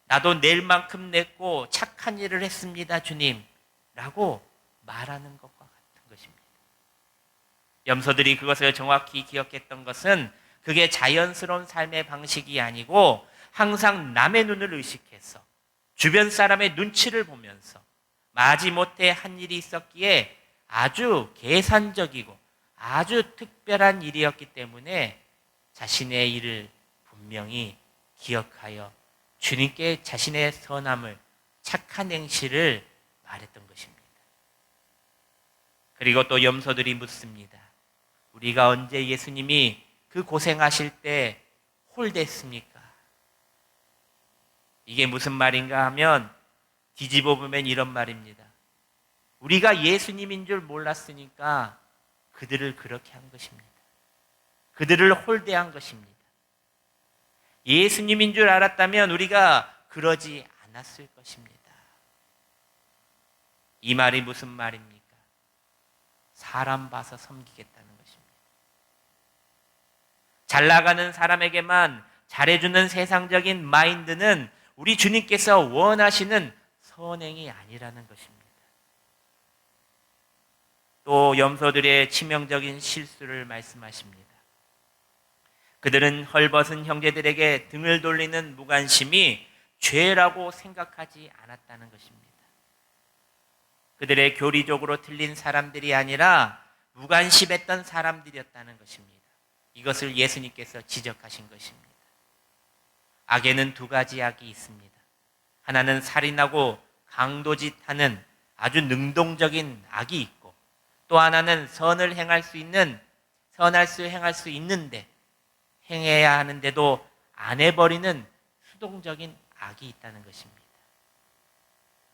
나도 내일만큼 냈고 착한 일을 했습니다, 주님. 라고 말하는 것과 같은 것입니다. 염소들이 그것을 정확히 기억했던 것은 그게 자연스러운 삶의 방식이 아니고 항상 남의 눈을 의식해서 주변 사람의 눈치를 보면서 마지못해 한 일이 있었기에 아주 계산적이고 아주 특별한 일이었기 때문에 자신의 일을 분명히 기억하여 주님께 자신의 선함을, 착한 행실을 말했던 것입니다. 그리고 또 염소들이 묻습니다. 우리가 언제 예수님이 그 고생하실 때 홀댔습니까? 이게 무슨 말인가 하면 뒤집어 보면 이런 말입니다. 우리가 예수님인 줄 몰랐으니까 그들을 그렇게 한 것입니다. 그들을 홀대한 것입니다. 예수님인 줄 알았다면 우리가 그러지 않았을 것입니다. 이 말이 무슨 말입니까? 사람 봐서 섬기겠다는 것입니다. 잘 나가는 사람에게만 잘해주는 세상적인 마인드는 우리 주님께서 원하시는 선행이 아니라는 것입니다. 또 염소들의 치명적인 실수를 말씀하십니다. 그들은 헐벗은 형제들에게 등을 돌리는 무관심이 죄라고 생각하지 않았다는 것입니다. 그들의 교리적으로 틀린 사람들이 아니라 무관심했던 사람들이었다는 것입니다. 이것을 예수님께서 지적하신 것입니다. 악에는 두 가지 악이 있습니다. 하나는 살인하고 강도짓하는 아주 능동적인 악이 있고, 또 하나는 행할 수 있는데 행해야 하는데도 안 해버리는 수동적인 악이 있다는 것입니다.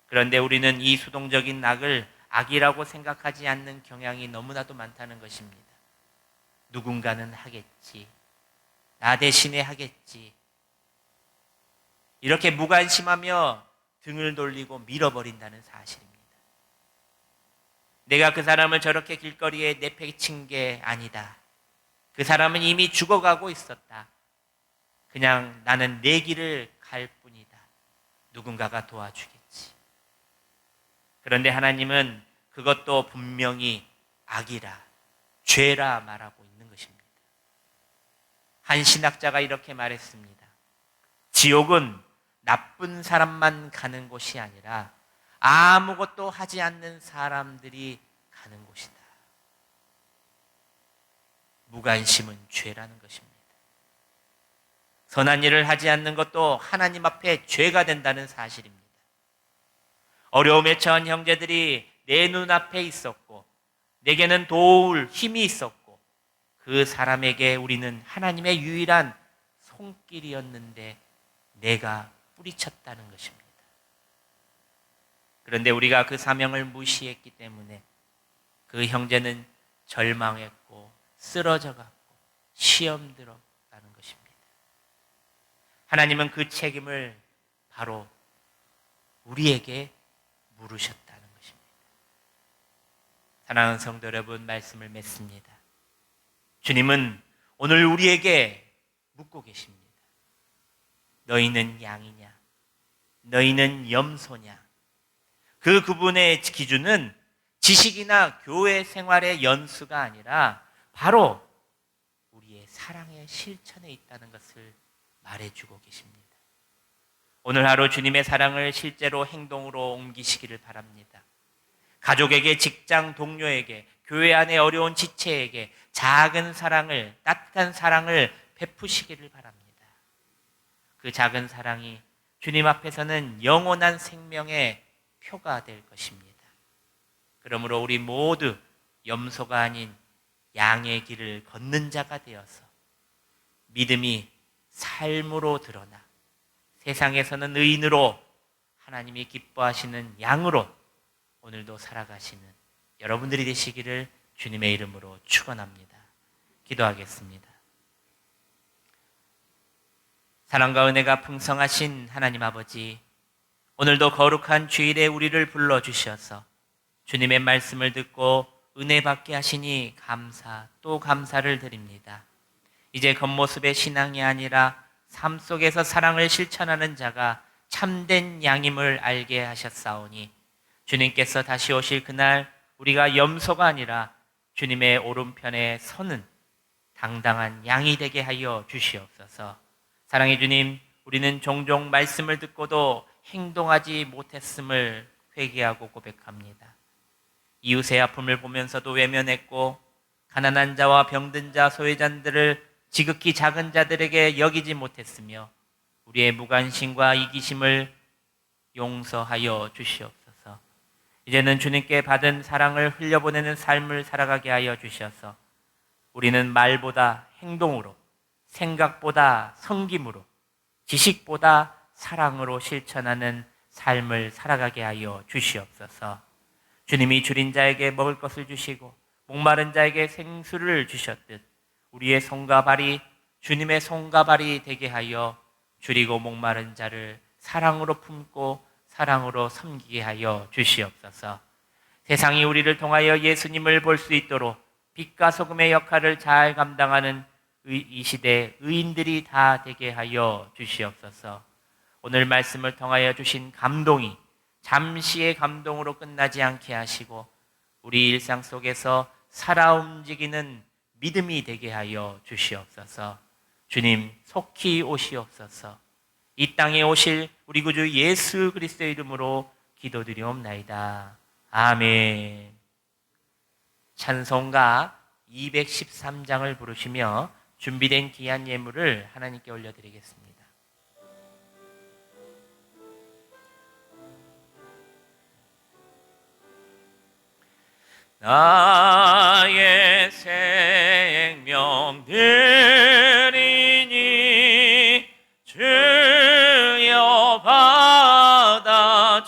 그런데 우리는 이 수동적인 악을 악이라고 생각하지 않는 경향이 너무나도 많다는 것입니다. 누군가는 하겠지, 나 대신에 하겠지, 이렇게 무관심하며 등을 돌리고 밀어버린다는 사실입니다. 내가 그 사람을 저렇게 길거리에 내팽친 게 아니다. 그 사람은 이미 죽어가고 있었다. 그냥 나는 내 길을 갈 뿐이다. 누군가가 도와주겠지. 그런데 하나님은 그것도 분명히 악이라, 죄라 말하고 있는 것입니다. 한 신학자가 이렇게 말했습니다. 지옥은 나쁜 사람만 가는 곳이 아니라 아무것도 하지 않는 사람들이 가는 곳이다. 무관심은 죄라는 것입니다. 선한 일을 하지 않는 것도 하나님 앞에 죄가 된다는 사실입니다. 어려움에 처한 형제들이 내 눈앞에 있었고 내게는 도울 힘이 있었고 그 사람에게 우리는 하나님의 유일한 손길이었는데 내가 뿌리쳤다는 것입니다. 그런데 우리가 그 사명을 무시했기 때문에 그 형제는 절망했고 쓰러져갔고 시험 들었다는 것입니다. 하나님은 그 책임을 바로 우리에게 물으셨다는 것입니다. 사랑하는 성도 여러분, 말씀을 맺습니다. 주님은 오늘 우리에게 묻고 계십니다. 너희는 양이냐? 너희는 염소냐? 그 구분의 기준은 지식이나 교회 생활의 연수가 아니라 바로 우리의 사랑의 실천에 있다는 것을 말해주고 계십니다. 오늘 하루 주님의 사랑을 실제로 행동으로 옮기시기를 바랍니다. 가족에게, 직장 동료에게, 교회 안의 어려운 지체에게 작은 사랑을, 따뜻한 사랑을 베푸시기를 바랍니다. 그 작은 사랑이 주님 앞에서는 영원한 생명의 표가 될 것입니다. 그러므로 우리 모두 염소가 아닌 양의 길을 걷는 자가 되어서 믿음이 삶으로 드러나 세상에서는 의인으로 하나님이 기뻐하시는 양으로 오늘도 살아가시는 여러분들이 되시기를 주님의 이름으로 축원합니다. 기도하겠습니다. 사랑과 은혜가 풍성하신 하나님 아버지, 오늘도 거룩한 주일에 우리를 불러주셔서 주님의 말씀을 듣고 은혜 받게 하시니 감사 또 감사를 드립니다. 이제 겉모습의 신앙이 아니라 삶 속에서 사랑을 실천하는 자가 참된 양임을 알게 하셨사오니 주님께서 다시 오실 그날 우리가 염소가 아니라 주님의 오른편에 서는 당당한 양이 되게 하여 주시옵소서. 사랑의 주님, 우리는 종종 말씀을 듣고도 행동하지 못했음을 회개하고 고백합니다. 이웃의 아픔을 보면서도 외면했고 가난한 자와 병든 자, 소외자들을 지극히 작은 자들에게 여기지 못했으며 우리의 무관심과 이기심을 용서하여 주시옵소서. 이제는 주님께 받은 사랑을 흘려보내는 삶을 살아가게 하여 주셔서 우리는 말보다 행동으로, 생각보다 섬김으로, 지식보다 사랑으로 실천하는 삶을 살아가게 하여 주시옵소서. 주님이 줄인 자에게 먹을 것을 주시고 목마른 자에게 생수를 주셨듯 우리의 손과 발이 주님의 손과 발이 되게 하여 줄이고 목마른 자를 사랑으로 품고 사랑으로 섬기게 하여 주시옵소서. 세상이 우리를 통하여 예수님을 볼 수 있도록 빛과 소금의 역할을 잘 감당하는 이 시대 의인들이 다 되게 하여 주시옵소서. 오늘 말씀을 통하여 주신 감동이 잠시의 감동으로 끝나지 않게 하시고 우리 일상 속에서 살아 움직이는 믿음이 되게 하여 주시옵소서. 주님, 속히 오시옵소서. 이 땅에 오실 우리 구주 예수 그리스도의 이름으로 기도드리옵나이다. 아멘. 찬송가 213장을 부르시며 준비된 귀한 예물을 하나님께 올려드리겠습니다. 나의 생명 드리니 주여 받아주셔서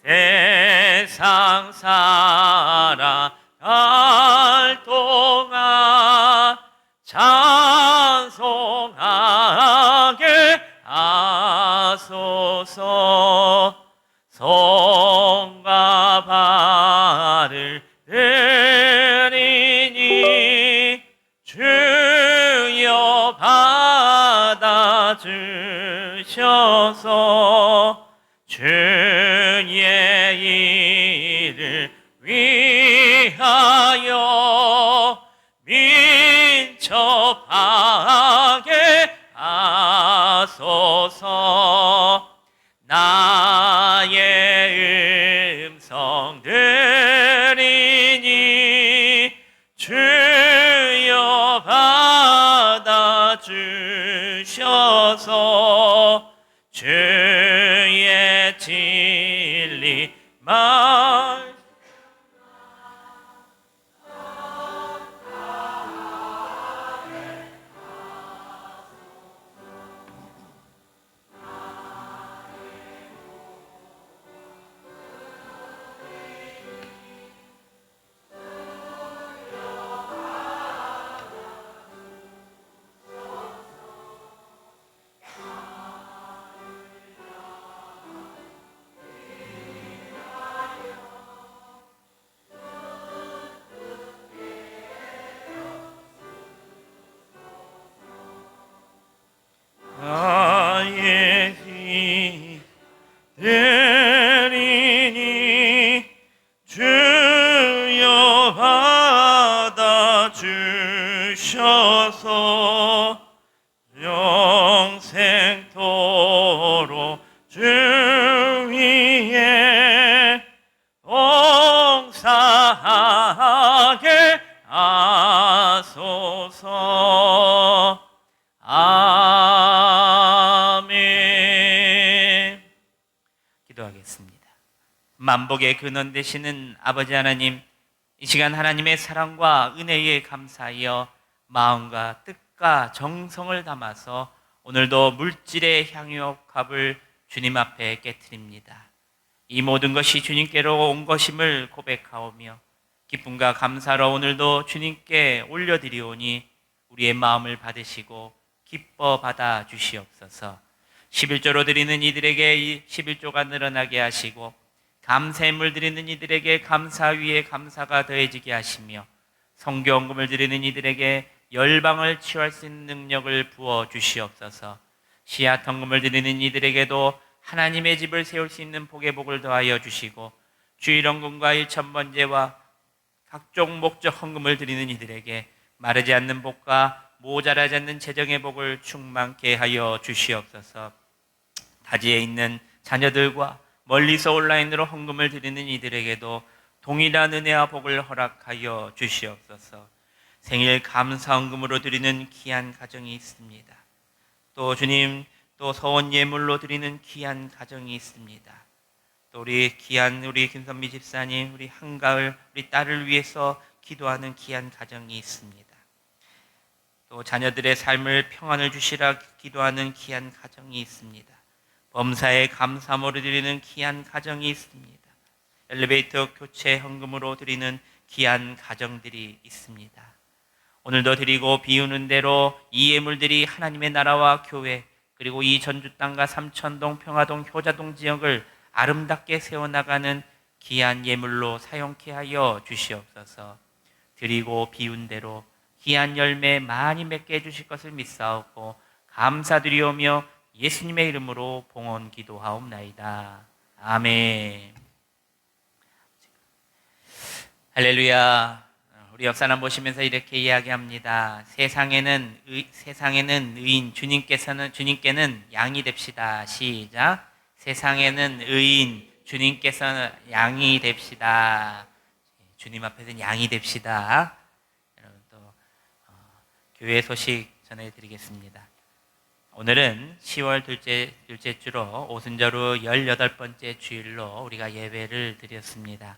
세상 살아갈 동안 찬송하게 하소서. 주셔서 주의 일을 위하여 민첩하게 하소서. 나의 음성 들으니 주여 받아주셔서 주의 진리 말 나의 들으니 주여 받아주셔서 영생토록 주 위에 봉사하게 하소서. 아멘. 기도하겠습니다. 만복의 근원 되시는 아버지 하나님, 이 시간 하나님의 사랑과 은혜에 감사하여 마음과 뜻과 정성을 담아서 오늘도 물질의 향유값을 주님 앞에 깨트립니다. 이 모든 것이 주님께로 온 것임을 고백하오며 기쁨과 감사로 오늘도 주님께 올려드리오니 우리의 마음을 받으시고 기뻐 받아 주시옵소서. 11조로 드리는 이들에게 이 11조가 늘어나게 하시고 감사임을 드리는 이들에게 감사 위에 감사가 더해지게 하시며 성경금을 드리는 이들에게 열방을 치유할 수 있는 능력을 부어 주시옵소서. 씨앗 헌금을 드리는 이들에게도 하나님의 집을 세울 수 있는 복의 복을 더하여 주시고 주일 헌금과 일천번제와 각종 목적 헌금을 드리는 이들에게 마르지 않는 복과 모자라지 않는 재정의 복을 충만케 하여 주시옵소서. 타지에 있는 자녀들과 멀리서 온라인으로 헌금을 드리는 이들에게도 동일한 은혜와 복을 허락하여 주시옵소서. 생일 감사 헌금으로 드리는 귀한 가정이 있습니다. 또 주님, 또 서원 예물로 드리는 귀한 가정이 있습니다. 또 우리 귀한 우리 김선미 집사님, 우리 한가을 우리 딸을 위해서 기도하는 귀한 가정이 있습니다. 또 자녀들의 삶을 평안을 주시라 기도하는 귀한 가정이 있습니다. 범사에 감사함으로 드리는 귀한 가정이 있습니다. 엘리베이터 교체 헌금으로 드리는 귀한 가정들이 있습니다. 오늘도 드리고 비우는 대로 이 예물들이 하나님의 나라와 교회 그리고 이 전주 땅과 삼천동, 평화동, 효자동 지역을 아름답게 세워나가는 귀한 예물로 사용케 하여 주시옵소서. 드리고 비운 대로 귀한 열매 많이 맺게 해주실 것을 믿사옵고 감사드리오며 예수님의 이름으로 봉헌 기도하옵나이다. 아멘. 할렐루야. 우리 옆사람 보시면서 이렇게 이야기합니다. 세상에는 의인, 주님께는 양이 됩시다. 시작. 세상에는 의인, 주님께서는 양이 됩시다. 주님 앞에서는 양이 됩시다. 여러분 또 교회 소식 전해드리겠습니다. 오늘은 10월 둘째 주로 오순절 후 18번째 주일로 우리가 예배를 드렸습니다.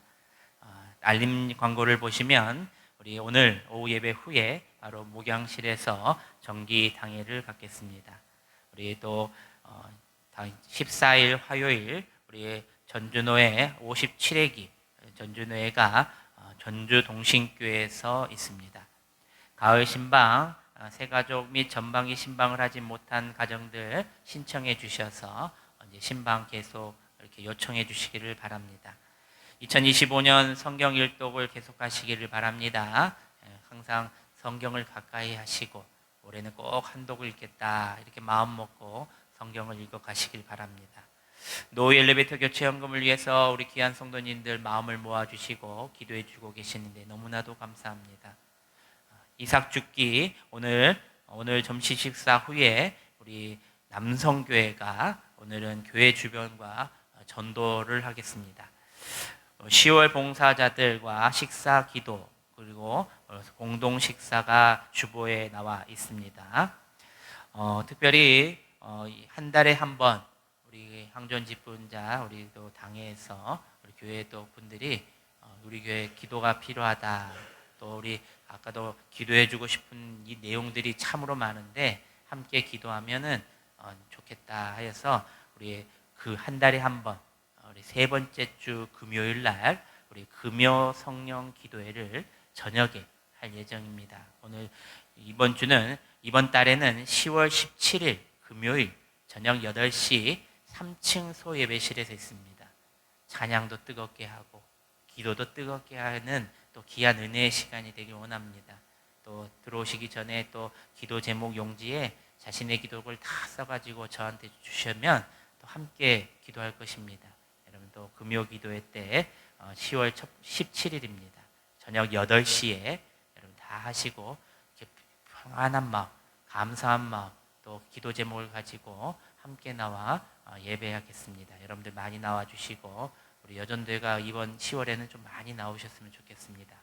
알림 광고를 보시면 우리 오늘 오후 예배 후에 바로 목양실에서 정기 당회를 갖겠습니다. 우리 또 14일 화요일 우리 전주노회 57회기 전주노회가 전주 동신교회에서 있습니다. 가을 신방 새가족 및 전방위 신방을 하지 못한 가정들 신청해 주셔서 이제 신방 계속 이렇게 요청해 주시기를 바랍니다. 2025년 성경 일독을 계속하시기를 바랍니다. 항상 성경을 가까이 하시고 올해는 꼭 한 독을 읽겠다 이렇게 마음 먹고 성경을 읽어 가시길 바랍니다. 노후 엘리베이터 교체 헌금을 위해서 우리 귀한 성도님들 마음을 모아주시고 기도해 주고 계시는데 너무나도 감사합니다. 이삭 죽기 오늘 점심 식사 후에 우리 남성교회가 오늘은 교회 주변과 전도를 하겠습니다. 10월 봉사자들과 식사 기도 그리고 공동 식사가 주보에 나와 있습니다. 특별히 한 달에 한 번 우리 항전 집분자 우리 또 당회에서 우리 교회 또 분들이 우리 교회 기도가 필요하다. 또 우리 아까도 기도해주고 싶은 이 내용들이 참으로 많은데 함께 기도하면은 좋겠다 하여서 우리 그 한 달에 한 번 우리 세 번째 주 금요일 날 우리 금요 성령 기도회를 저녁에 할 예정입니다. 오늘 이번 달에는 10월 17일 금요일 저녁 8시 3층 소예배실에서 있습니다. 찬양도 뜨겁게 하고 기도도 뜨겁게 하는 또 귀한 은혜의 시간이 되길 원합니다. 또 들어오시기 전에 또 기도 제목 용지에 자신의 기도를 다 써가지고 저한테 주시면 또 함께 기도할 것입니다. 여러분 또 금요 기도회 때 10월 17일입니다. 저녁 8시에 여러분 다 하시고 이렇게 평안한 마음, 감사한 마음, 또 기도 제목을 가지고 함께 나와 예배하겠습니다. 여러분들 많이 나와 주시고 우리 여전대가 이번 10월에는 좀 많이 나오셨으면 좋겠습니다.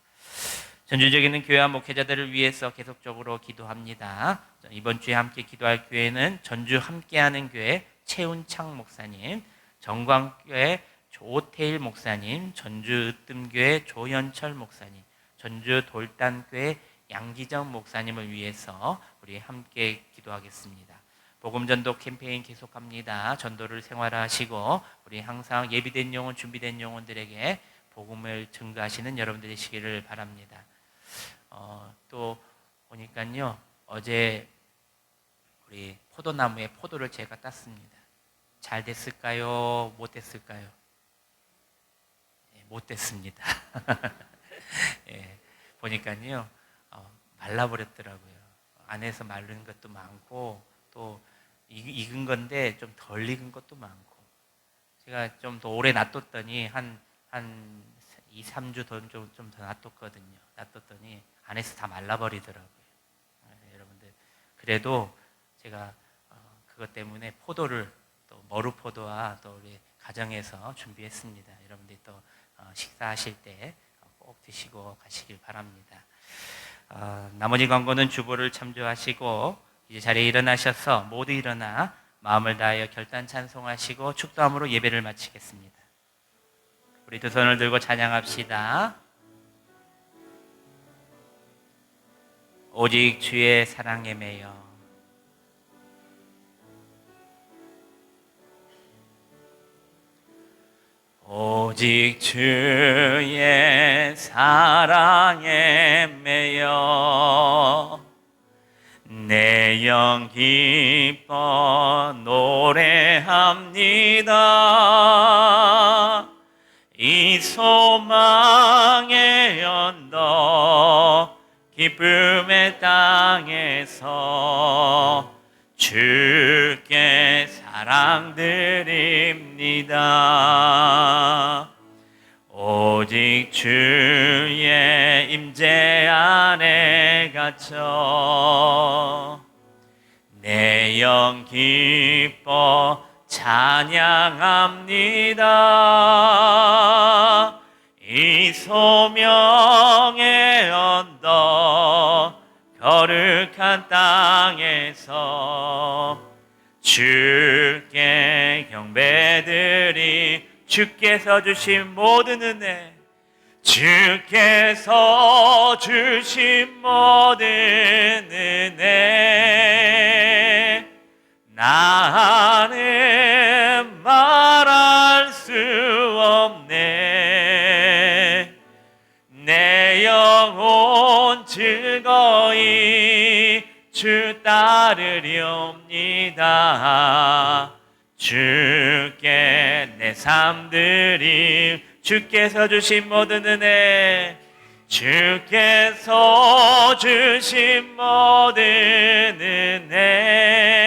전주적인 교회와 목회자들을 위해서 계속적으로 기도합니다. 이번 주에 함께 기도할 교회는 전주 함께하는 교회 최운창 목사님, 정광교회 조태일 목사님, 전주 으뜸교회 조현철 목사님, 전주 돌단교회 양기정 목사님을 위해서 우리 함께 기도하겠습니다. 복음전도 캠페인 계속합니다. 전도를 생활하시고 우리 항상 예비된 영혼, 준비된 영혼들에게 복음을 증거하시는 여러분들 되시기를 바랍니다. 또 보니까요 어제 우리 포도나무에 포도를 제가 땄습니다. 잘 됐을까요? 못 됐을까요? 못 됐습니다. 예, 보니까요 말라버렸더라고요. 안에서 마른 것도 많고 또 익은 건데 좀 덜 익은 것도 많고 제가 좀 더 오래 놔뒀더니 한 2, 3주 좀 더 놔뒀거든요. 놔뒀더니 안에서 다 말라버리더라고요. 여러분들 그래도 제가 그것 때문에 포도를 또 머루포도와 또 우리 가정에서 준비했습니다. 여러분들이 또 식사하실 때 꼭 드시고 가시길 바랍니다. 나머지 광고는 주보를 참조하시고 이제 자리에 일어나셔서 모두 일어나 마음을 다하여 결단 찬송하시고 축도함으로 예배를 마치겠습니다. 우리 두 손을 들고 찬양합시다. 오직 주의 사랑에 매여 오직 주의 사랑에 매여 내 영 기뻐 노래합니다. 이 소망의 언덕 기쁨의 땅에서 주께 사랑 드립니다. 오직 주의 임재 안에 갇혀 내 영 기뻐 찬양합니다. 이 소명의 언덕 거룩한 땅에서 주께 경배드리 주께서 주신 모든 은혜 주께서 주신 모든 은혜 나는 말할 수 없네. 내 영혼 즐거이 주 따르렵니다. 주께 내 삶 드림 주께서 주신 모든 은혜 주께서 주신 모든 은혜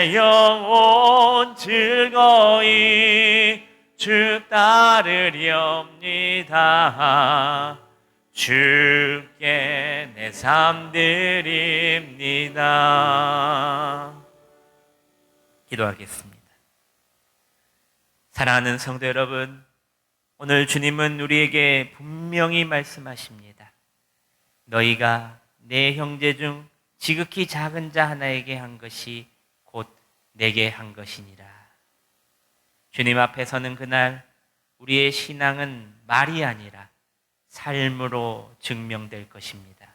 내 영혼 즐거이 주 따르렵니다. 주께 내 삶 드립니다. 기도하겠습니다. 사랑하는 성도 여러분, 오늘 주님은 우리에게 분명히 말씀하십니다. 너희가 내 형제 중 지극히 작은 자 하나에게 한 것이 곧 내게 한 것이니라. 주님 앞에 서는 그날 우리의 신앙은 말이 아니라 삶으로 증명될 것입니다.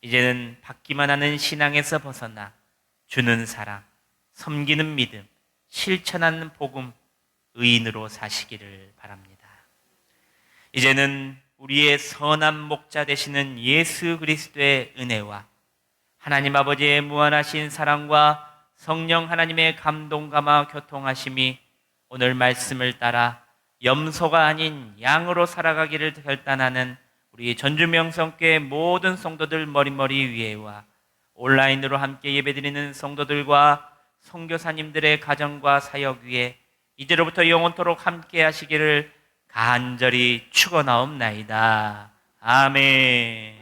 이제는 받기만 하는 신앙에서 벗어나 주는 사랑, 섬기는 믿음, 실천하는 복음, 의인으로 사시기를 바랍니다. 이제는 우리의 선한 목자 되시는 예수 그리스도의 은혜와 하나님 아버지의 무한하신 사랑과 성령 하나님의 감동감화 교통하심이 오늘 말씀을 따라 염소가 아닌 양으로 살아가기를 결단하는 우리 전주명성교회 모든 성도들 머리머리 위에와 온라인으로 함께 예배드리는 성도들과 선교사님들의 가정과 사역 위에 이제로부터 영원토록 함께 하시기를 간절히 축원하옵나이다. 아멘.